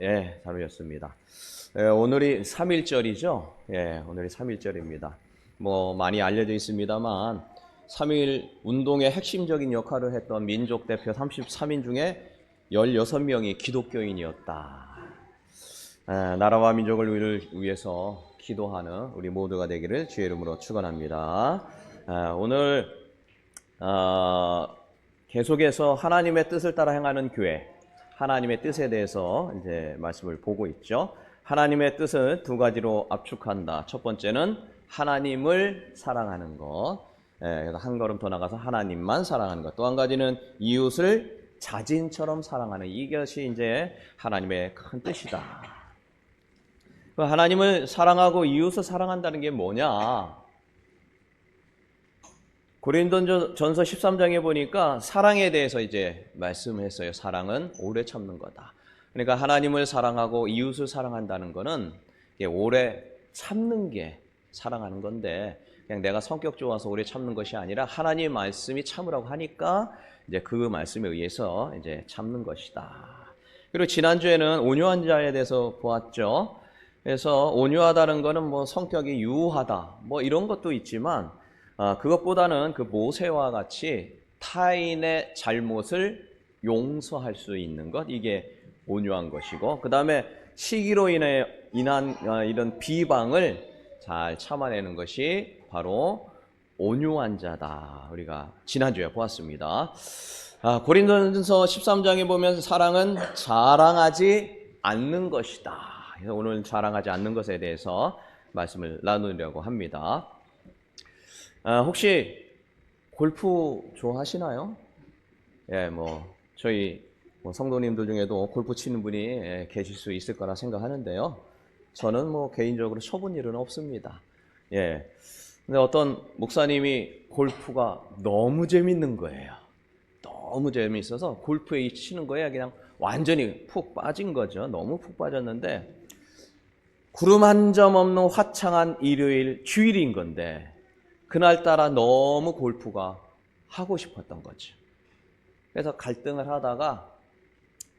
예, 잘 오셨습니다. 오늘이 3.1절이죠. 예, 오늘이 3.1절입니다. 뭐 많이 알려져 있습니다만 3.1 운동의 핵심적인 역할을 했던 민족 대표 33인 중에 16명이 기독교인이었다. 나라와 민족을 위해서 기도하는 우리 모두가 되기를 주의 이름으로 축원합니다. 오늘 계속해서 하나님의 뜻을 따라 행하는 교회, 하나님의 뜻에 대해서 이제 말씀을 보고 있죠. 하나님의 뜻은 두 가지로 압축한다. 첫 번째는 하나님을 사랑하는 것. 그래서 한 걸음 더 나가서 하나님만 사랑하는 것. 또 한 가지는 이웃을 자신처럼 사랑하는, 이것이 이제 하나님의 큰 뜻이다. 하나님을 사랑하고 이웃을 사랑한다는 게 뭐냐? 고린도전서 13장에 보니까 사랑에 대해서 이제 말씀했어요. 사랑은 오래 참는 거다. 그러니까 하나님을 사랑하고 이웃을 사랑한다는 거는 오래 참는 게 사랑하는 건데, 그냥 내가 성격 좋아서 오래 참는 것이 아니라 하나님 말씀이 참으라고 하니까 이제 그 말씀에 의해서 이제 참는 것이다. 그리고 지난주에는 온유한 자에 대해서 보았죠. 그래서 온유하다는 거는 뭐 성격이 유하다, 뭐 이런 것도 있지만 그것보다는 그 모세와 같이 타인의 잘못을 용서할 수 있는 것, 이게 온유한 것이고, 그 다음에 시기로 인한 이런 비방을 잘 참아내는 것이 바로 온유한 자다. 우리가 지난주에 보았습니다. 고린도전서 13장에 보면 사랑은 자랑하지 않는 것이다. 그래서 오늘 자랑하지 않는 것에 대해서 말씀을 나누려고 합니다. 혹시 골프 좋아하시나요? 예, 저희 성도님들 중에도 골프 치는 분이 계실 수 있을 거라 생각하는데요. 저는 개인적으로 쳐본 일은 없습니다. 예. 근데 어떤 목사님이 골프가 너무 재밌는 거예요. 너무 재밌어서 골프에 치는 거에 그냥 완전히 푹 빠진 거죠. 너무 푹 빠졌는데, 구름 한 점 없는 화창한 일요일 주일인 건데, 그날따라 너무 골프가 하고 싶었던 거죠. 그래서 갈등을 하다가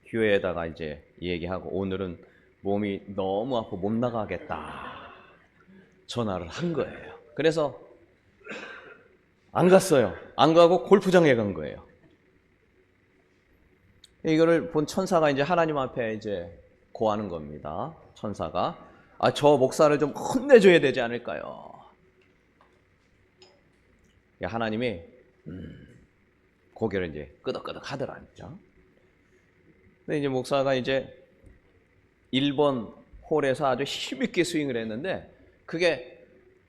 교회에다가 이제 얘기하고, 오늘은 몸이 너무 아파 못 나가겠다 전화를 한 거예요. 그래서 안 갔어요. 안 가고 골프장에 간 거예요. 이거를 본 천사가 이제 하나님 앞에 이제 고하는 겁니다. 천사가 저 목사를 좀 혼내줘야 되지 않을까요? 하나님이 고개를 이제 끄덕끄덕 하더라죠. 근데 이제 목사가 이제 1번 홀에서 아주 힘있게 스윙을 했는데, 그게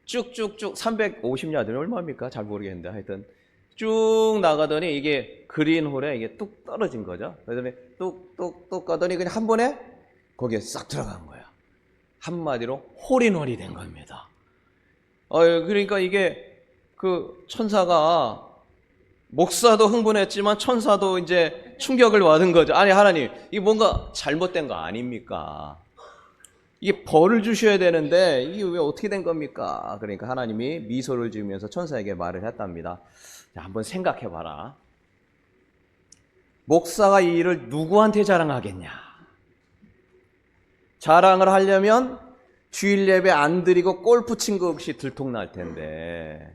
쭉쭉쭉 350야드는 얼마입니까? 잘 모르겠는데 하여튼 쭉 나가더니 이게 그린 홀에 이게 뚝 떨어진 거죠. 그다음에 뚝뚝뚝 가더니 그냥 한 번에 거기에 싹 들어간 거예요. 한마디로 홀인원이 된 겁니다. 그러니까 이게 그 천사가, 목사도 흥분했지만 천사도 이제 충격을 받은 거죠. 아니 하나님, 이게 뭔가 잘못된 거 아닙니까? 이게 벌을 주셔야 되는데 이게 왜 어떻게 된 겁니까? 그러니까 하나님이 미소를 지으면서 천사에게 말을 했답니다. 자, 한번 생각해 봐라. 목사가 이 일을 누구한테 자랑하겠냐? 자랑을 하려면 주일 예배 안 드리고 골프 친 거 없이 들통날 텐데,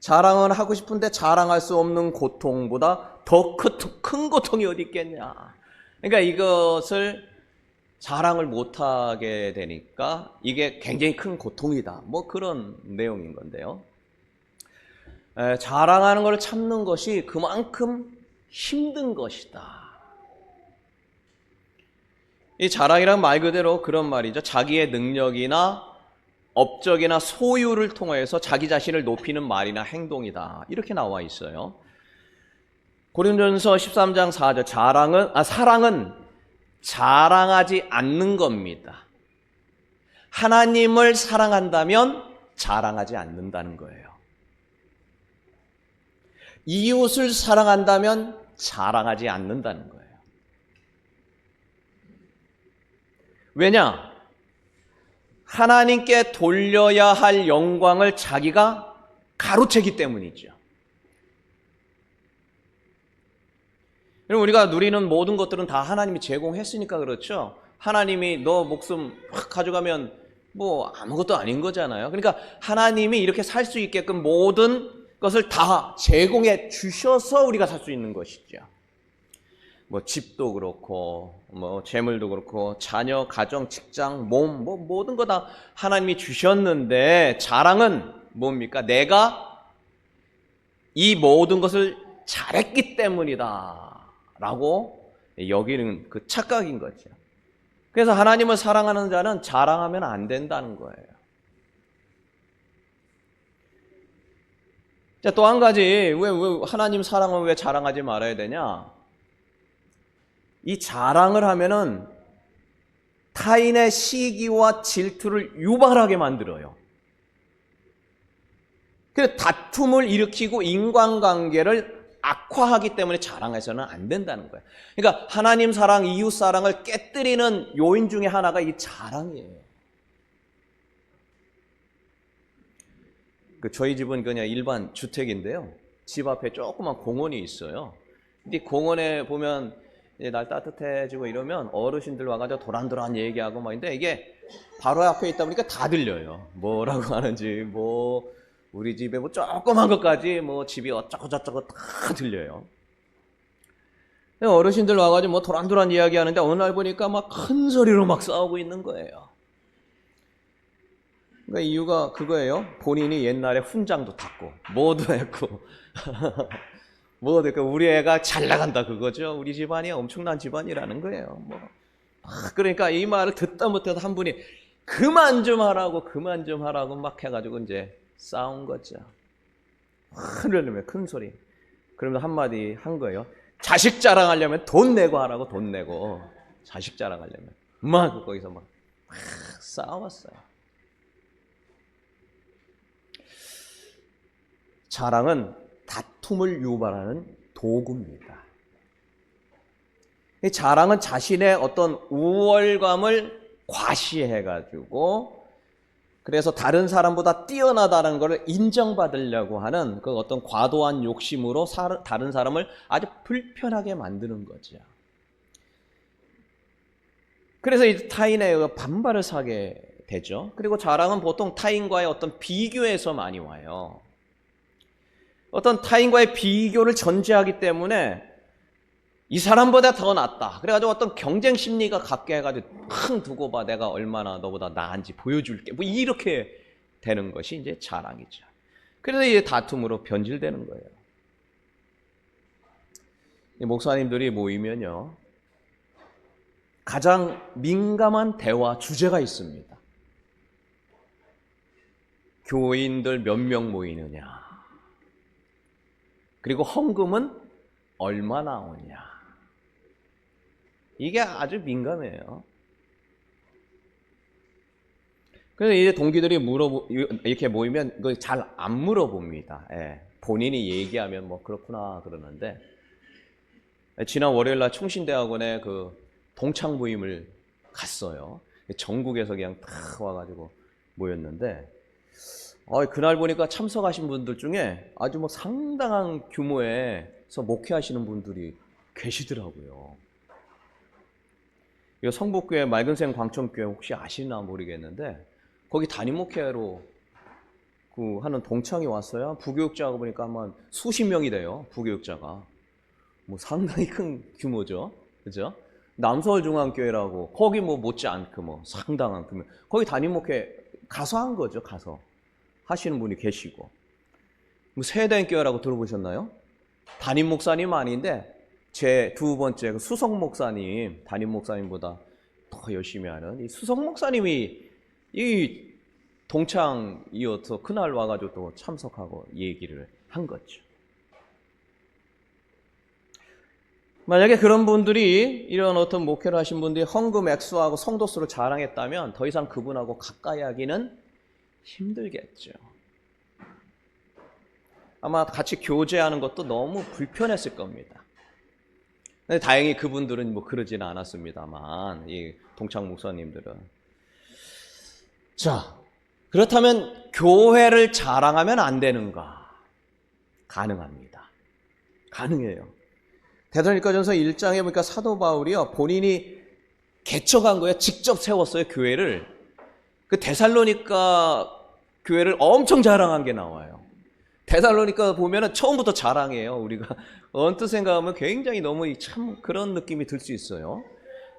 자랑을 하고 싶은데 자랑할 수 없는 고통보다 더 큰 고통이 어디 있겠냐. 그러니까 이것을 자랑을 못하게 되니까 이게 굉장히 큰 고통이다. 그런 내용인 건데요. 자랑하는 걸 참는 것이 그만큼 힘든 것이다. 이 자랑이란 말 그대로 그런 말이죠. 자기의 능력이나 업적이나 소유를 통해서 자기 자신을 높이는 말이나 행동이다. 이렇게 나와 있어요. 고린도전서 13장 4절, 사랑은 자랑하지 않는 겁니다. 하나님을 사랑한다면 자랑하지 않는다는 거예요. 이웃을 사랑한다면 자랑하지 않는다는 거예요. 왜냐? 하나님께 돌려야 할 영광을 자기가 가로채기 때문이죠. 우리가 누리는 모든 것들은 다 하나님이 제공했으니까 그렇죠. 하나님이 너 목숨 확 가져가면 뭐 아무것도 아닌 거잖아요. 그러니까 하나님이 이렇게 살 수 있게끔 모든 것을 다 제공해 주셔서 우리가 살 수 있는 것이죠. 뭐 집도 그렇고 뭐 재물도 그렇고 자녀, 가정, 직장, 몸 뭐 모든 거 다 하나님이 주셨는데 자랑은 뭡니까? 내가 이 모든 것을 잘했기 때문이다 라고 여기는 그 착각인 거죠. 그래서 하나님을 사랑하는 자는 자랑하면 안 된다는 거예요. 자, 또 한 가지 왜 하나님 사랑은 왜 자랑하지 말아야 되냐? 이 자랑을 하면은 타인의 시기와 질투를 유발하게 만들어요. 그래서 다툼을 일으키고 인간관계를 악화하기 때문에 자랑해서는 안 된다는 거예요. 그러니까 하나님 사랑, 이웃 사랑을 깨뜨리는 요인 중에 하나가 이 자랑이에요. 저희 집은 그냥 일반 주택인데요. 집 앞에 조그만 공원이 있어요. 근데 공원에 보면 이제 날 따뜻해지고 이러면 어르신들 와가지고 도란도란 얘기하고 막 있는데 이게 바로 앞에 있다 보니까 다 들려요. 뭐라고 하는지 뭐 우리 집에 뭐 조그만 것까지 뭐 집이 어쩌고저쩌고 다 들려요. 어르신들 와가지고 뭐 도란도란 이야기하는데 어느 날 보니까 막 큰 소리로 막 싸우고 있는 거예요. 그러니까 이유가 그거예요. 본인이 옛날에 훈장도 탔고 뭐도 했고 뭐도 했고 우리 애가 잘 나간다 그거죠. 우리 집안이 엄청난 집안이라는 거예요. 뭐 그러니까 이 말을 듣다 못해도 한 분이 그만 좀 하라고 막 해가지고 이제 싸운 거죠. 흐르면 큰 소리. 그러면 한마디 한 거예요. 자식 자랑하려면 돈 내고 하라고. 돈 내고 자식 자랑하려면 막 거기서 막 싸웠어요. 자랑은 다툼을 유발하는 도구입니다. 이 자랑은 자신의 어떤 우월감을 과시해가지고 그래서 다른 사람보다 뛰어나다는 것을 인정받으려고 하는 그 어떤 과도한 욕심으로 다른 사람을 아주 불편하게 만드는 거죠. 그래서 이 타인의 반발을 사게 되죠. 그리고 자랑은 보통 타인과의 어떤 비교에서 많이 와요. 어떤 타인과의 비교를 전제하기 때문에 이 사람보다 더 낫다. 그래가지고 어떤 경쟁 심리가 갖게 해가지고 흥 두고 봐. 내가 얼마나 너보다 나은지 보여줄게. 뭐 이렇게 되는 것이 이제 자랑이죠. 그래서 이제 다툼으로 변질되는 거예요. 목사님들이 모이면요. 가장 민감한 대화 주제가 있습니다. 교인들 몇 명 모이느냐. 그리고 헌금은 얼마 나오냐. 이게 아주 민감해요. 그래서 이제 동기들이 이렇게 모이면 그걸 잘 안 물어봅니다. 예. 본인이 얘기하면 뭐 그렇구나 그러는데 지난 월요일 날 충신대학원에 그 동창 모임을 갔어요. 전국에서 그냥 다 와가지고 모였는데 그날 보니까 참석하신 분들 중에 아주 뭐 상당한 규모에서 목회하시는 분들이 계시더라고요. 이 성북교회 맑은생 광천교회 혹시 아시나 모르겠는데 거기 담임 목회로 하는 동창이 왔어요. 부교육자가 보니까 아마 수십 명이 돼요. 부교육자가 뭐 상당히 큰 규모죠, 그죠? 남서울중앙교회라고 거기 뭐 못지않고 뭐 상당한 규모. 거기 담임 목회 가서 한 거죠. 가서 하시는 분이 계시고. 뭐 세대교회라고 들어보셨나요? 담임 목사님 아닌데 제 두 번째 수석 목사님, 담임 목사님보다 더 열심히 하는 이 수석 목사님이 이 동창이어서 그날 와가지고 또 참석하고 얘기를 한 거죠. 만약에 그런 분들이 이런 어떤 목회를 하신 분들이 헌금 액수하고 성도 수를 자랑했다면 더 이상 그분하고 가까이 하기는 힘들겠죠. 아마 같이 교제하는 것도 너무 불편했을 겁니다. 근데 다행히 그분들은 뭐 그러지는 않았습니다만, 이 동창 목사님들은. 자, 그렇다면 교회를 자랑하면 안 되는가? 가능합니다. 가능해요. 데살로니가전서 1장에 보니까 사도 바울이요, 본인이 개척한 거예요. 직접 세웠어요, 교회를. 그 데살로니가 교회를 엄청 자랑한 게 나와요. 데살로니가 보면은 처음부터 자랑해요. 우리가 언뜻 생각하면 굉장히 너무 참 그런 느낌이 들 수 있어요.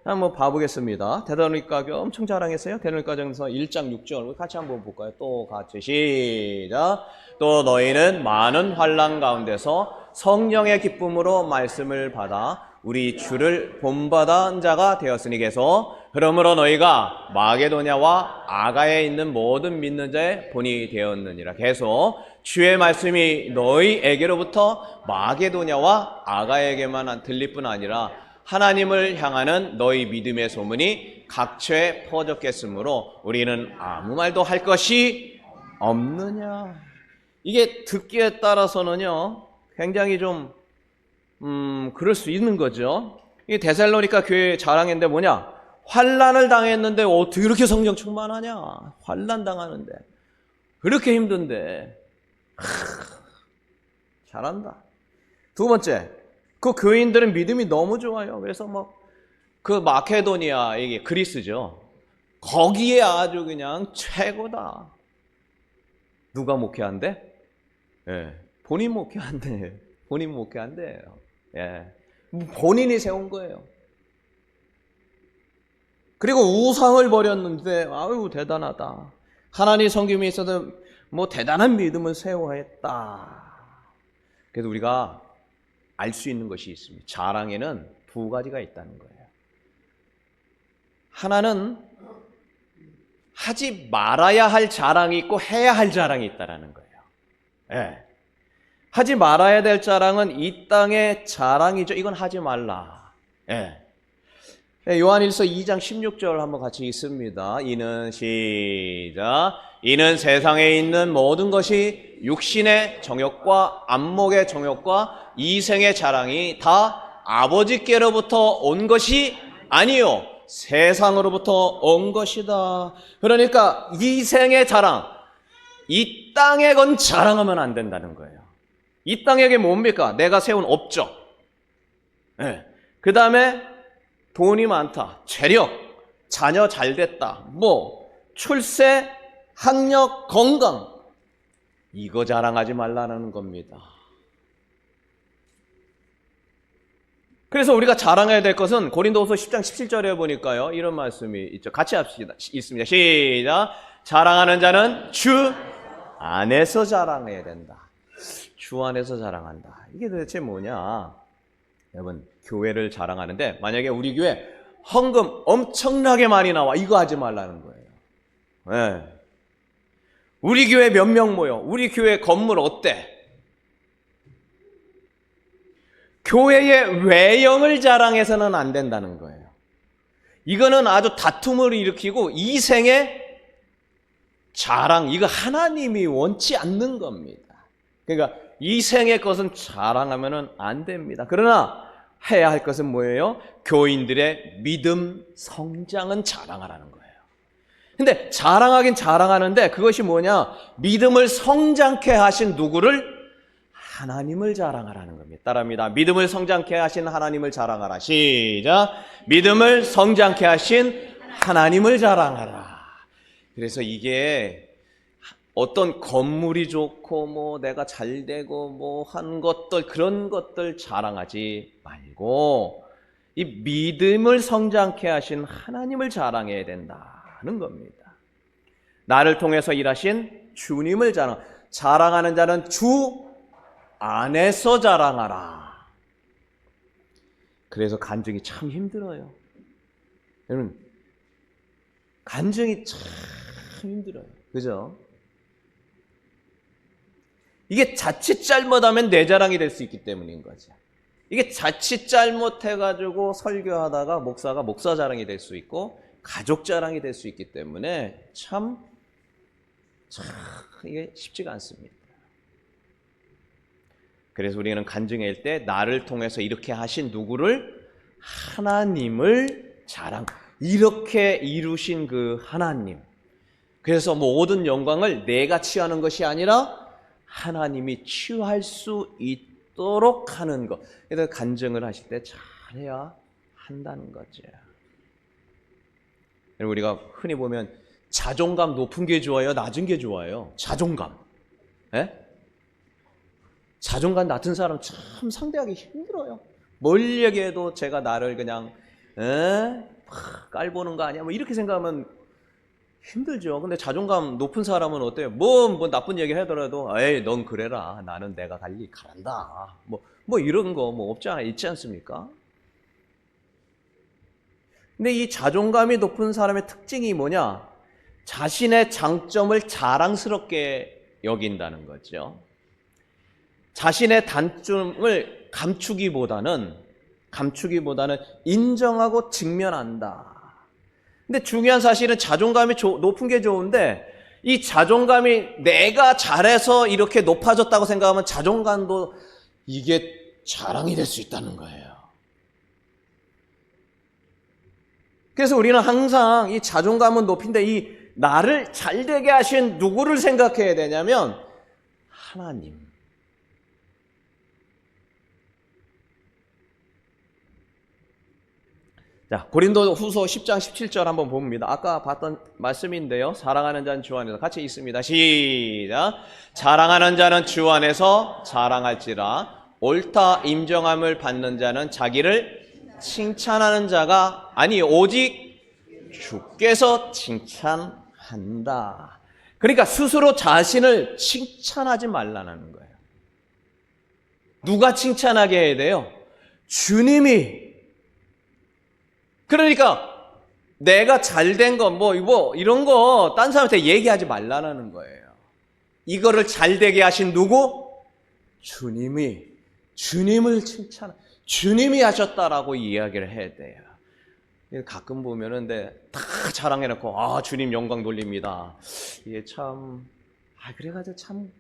한번 봐보겠습니다. 데살로니가 교회 엄청 자랑했어요. 데살로니가전서 1장 6절 같이 한번 볼까요? 또 같이 시작. 또 너희는 많은 환난 가운데서 성령의 기쁨으로 말씀을 받아 우리 주를 본받은 자가 되었으니 계속 그러므로 너희가 마게도냐와 아가에 있는 모든 믿는 자의 본이 되었느니라. 계속 주의 말씀이 너희에게로부터 마게도냐와 아가에게만 들릴 뿐 아니라 하나님을 향하는 너희 믿음의 소문이 각처에 퍼졌겠으므로 우리는 아무 말도 할 것이 없느냐. 이게 듣기에 따라서는요 굉장히 좀 그럴 수 있는 거죠. 이 데살로니가 교회 자랑했는데 뭐냐? 환난을 당했는데 어떻게 이렇게 성령 충만하냐? 환난 당하는데 그렇게 힘든데 잘한다. 두 번째, 그 교인들은 믿음이 너무 좋아요. 그래서 그 마케도니아, 이게 그리스죠. 거기에 아주 그냥 최고다. 누가 목회한대? 예, 본인 목회한대. 본인 목회한대요. 예, 본인이 세운 거예요. 그리고 우상을 버렸는데 아유 대단하다. 하나님 섬김이 있어서 대단한 믿음을 세워야 했다. 그래서 우리가 알 수 있는 것이 있습니다. 자랑에는 두 가지가 있다는 거예요. 하나는 하지 말아야 할 자랑이 있고 해야 할 자랑이 있다는 거예요. 예. 하지 말아야 될 자랑은 이 땅의 자랑이죠. 이건 하지 말라. 예. 요한일서 2장 16절 한번 같이 읽습니다. 이는 시작. 이는 세상에 있는 모든 것이 육신의 정욕과 안목의 정욕과 이생의 자랑이 다 아버지께로부터 온 것이 아니요 세상으로부터 온 것이다. 그러니까 이생의 자랑, 이 땅에 건 자랑하면 안 된다는 거예요. 이 땅에 게 뭡니까? 내가 세운 업적. 네. 그 다음에 돈이 많다, 재력, 자녀 잘 됐다, 출세, 학력, 건강, 이거 자랑하지 말라는 겁니다. 그래서 우리가 자랑해야 될 것은 고린도후서 10장 17절에 보니까요 이런 말씀이 있죠. 같이 합시다. 있습니다. 시작. 자랑하는 자는 주 안에서 자랑해야 된다. 주 안에서 자랑한다. 이게 도대체 뭐냐? 여러분, 교회를 자랑하는데 만약에 우리 교회 헌금 엄청나게 많이 나와, 이거 하지 말라는 거예요. 네. 우리 교회 몇 명 모여, 우리 교회 건물 어때? 교회의 외형을 자랑해서는 안 된다는 거예요. 이거는 아주 다툼을 일으키고 이생의 자랑, 이거 하나님이 원치 않는 겁니다. 그러니까 이생의 것은 자랑하면 안 됩니다. 그러나 해야 할 것은 뭐예요? 교인들의 믿음 성장은 자랑하라는 거예요. 근데 자랑하긴 자랑하는데 그것이 뭐냐? 믿음을 성장케 하신 누구를? 하나님을 자랑하라는 겁니다. 따라합니다. 믿음을 성장케 하신 하나님을 자랑하라. 시작. 믿음을 성장케 하신 하나님을 자랑하라. 그래서 이게 어떤 건물이 좋고 내가 잘 되고 한 것들, 그런 것들 자랑하지 말고 이 믿음을 성장케 하신 하나님을 자랑해야 된다는 겁니다. 나를 통해서 일하신 주님을 자랑하는 자는 주 안에서 자랑하라. 그래서 간증이 참 힘들어요. 여러분, 간증이 참 힘들어요. 그죠? 이게 자칫 잘못하면 내 자랑이 될 수 있기 때문인 거죠. 이게 자칫 잘못해가지고 설교하다가 목사가 목사 자랑이 될 수 있고 가족 자랑이 될 수 있기 때문에 참 이게 쉽지가 않습니다. 그래서 우리는 간증할 때 나를 통해서 이렇게 하신 누구를? 하나님을 자랑, 이렇게 이루신 그 하나님. 그래서 모든 영광을 내가 취하는 것이 아니라 하나님이 취할 수 있도록 있도록 하는 것. 그래서 간증을 하실 때 잘해야 한다는 거죠. 우리가 흔히 보면 자존감 높은 게 좋아요, 낮은 게 좋아요? 자존감. 예? 자존감 낮은 사람 참 상대하기 힘들어요. 뭘 얘기해도 제가 나를 그냥 깔보는 거 아니야? 뭐 이렇게 생각하면 힘들죠. 근데 자존감 높은 사람은 어때요? 뭐 나쁜 얘기 하더라도 에이 넌 그래라. 나는 내가 갈 일 가란다. 뭐 이런 거 뭐 없지 않아 있지 않습니까? 근데 이 자존감이 높은 사람의 특징이 뭐냐? 자신의 장점을 자랑스럽게 여긴다는 거죠. 자신의 단점을 감추기보다는 인정하고 직면한다. 근데 중요한 사실은 자존감이 높은 게 좋은데 이 자존감이 내가 잘해서 이렇게 높아졌다고 생각하면 자존감도 이게 자랑이 될 수 있다는 거예요. 그래서 우리는 항상 이 자존감은 높인데 이 나를 잘되게 하신 누구를 생각해야 되냐면 하나님. 자, 고린도 후서 10장 17절 한번 봅니다. 아까 봤던 말씀인데요. 사랑하는 자는 주 안에서 같이 있습니다. 시작. 자랑하는 자는 주 안에서 자랑할지라. 옳다 인정함을 받는 자는 자기를 칭찬하는 자가 아니 오직 주께서 칭찬한다. 그러니까 스스로 자신을 칭찬하지 말라는 거예요. 누가 칭찬하게 해야 돼요? 주님이. 그러니까 내가 잘된 거 뭐 이런 거 딴 사람한테 얘기하지 말라는 거예요. 이거를 잘되게 하신 누구? 주님을 칭찬, 주님이 하셨다라고 이야기를 해야 돼요. 가끔 보면은 근데 다 자랑해놓고 주님 영광 돌립니다. 이게 참 그래가지고 참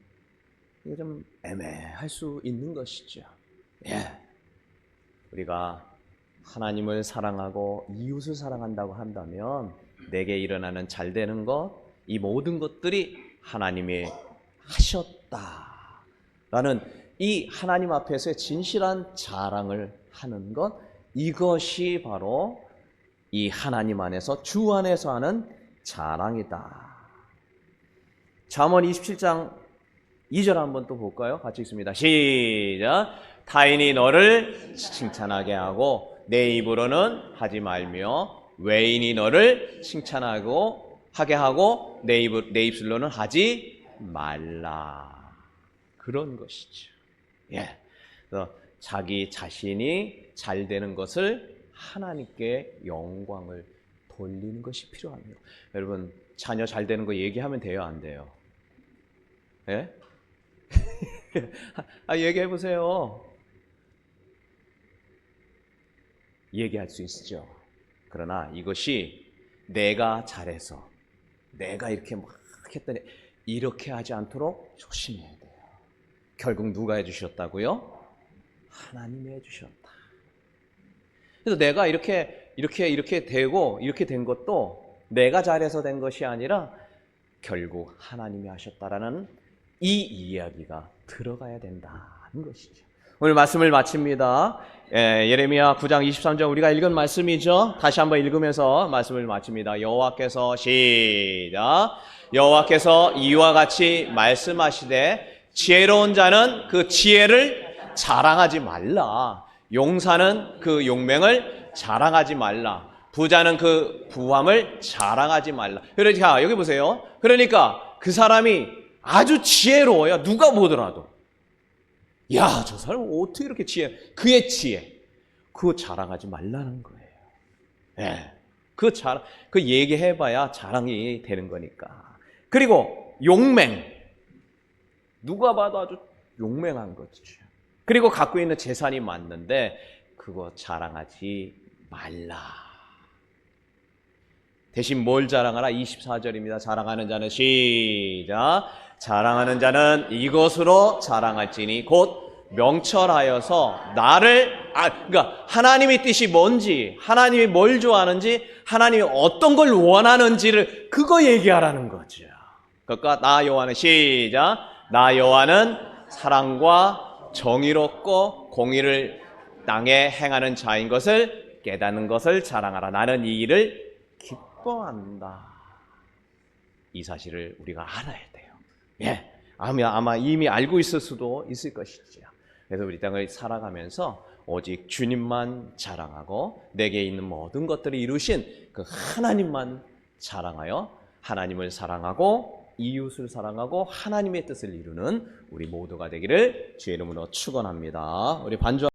이게 좀 애매할 수 있는 것이죠. 예, 우리가 하나님을 사랑하고 이웃을 사랑한다고 한다면 내게 일어나는 잘되는 것, 이 모든 것들이 하나님이 하셨다라는 이 하나님 앞에서의 진실한 자랑을 하는 것, 이것이 바로 이 하나님 안에서 주 안에서 하는 자랑이다. 잠언 27장 2절 한번 또 볼까요? 같이 읽습니다. 시작. 타인이 너를 칭찬하게 하고 내 입으로는 하지 말며 외인이 너를 칭찬하게 하고 내 입술로는 하지 말라. 그런 것이죠. 예. 그래서 자기 자신이 잘 되는 것을 하나님께 영광을 돌리는 것이 필요합니다. 여러분 자녀 잘 되는 거 얘기하면 돼요, 안 돼요? 예? 얘기해 보세요. 얘기할 수 있죠. 그러나 이것이 내가 잘해서 내가 이렇게 막 했더니 이렇게 하지 않도록 조심해야 돼요. 결국 누가 해주셨다고요? 하나님이 해주셨다. 그래서 내가 이렇게 되고 이렇게 된 것도 내가 잘해서 된 것이 아니라 결국 하나님이 하셨다라는 이 이야기가 들어가야 된다는 것이죠. 오늘 말씀을 마칩니다. 예레미야 9장 23절 우리가 읽은 말씀이죠. 다시 한번 읽으면서 말씀을 마칩니다. 여호와께서 시작. 여호와께서 이와 같이 말씀하시되 지혜로운 자는 그 지혜를 자랑하지 말라. 용사는 그 용맹을 자랑하지 말라. 부자는 그 부함을 자랑하지 말라. 그러니까 여기 보세요. 그러니까 그 사람이 아주 지혜로워요. 누가 보더라도. 야, 저 사람 어떻게 이렇게 그의 지혜. 그거 자랑하지 말라는 거예요. 예. 그 얘기해봐야 자랑이 되는 거니까. 그리고 용맹. 누가 봐도 아주 용맹한 거죠. 그리고 갖고 있는 재산이 많는데 그거 자랑하지 말라. 대신 뭘 자랑하라? 24절입니다. 자랑하는 자는 시작. 자랑하는 자는 이것으로 자랑할지니 곧 명철하여서 나를 그러니까 하나님의 뜻이 뭔지, 하나님이 뭘 좋아하는지, 하나님이 어떤 걸 원하는지를 그거 얘기하라는 거죠. 그러니까 나 여호와는 시작. 나 여호와는 사랑과 정의롭고 공의를 땅에 행하는 자인 것을 깨닫는 것을 자랑하라. 나는 이 일을 기뻐한다. 이 사실을 우리가 알아야 돼요. 예, 아마 이미 알고 있을 수도 있을 것이지요. 그래서 우리 땅을 살아가면서 오직 주님만 자랑하고 내게 있는 모든 것들을 이루신 그 하나님만 자랑하여 하나님을 사랑하고 이웃을 사랑하고 하나님의 뜻을 이루는 우리 모두가 되기를 주의 이름으로 축원합니다. 우리 반주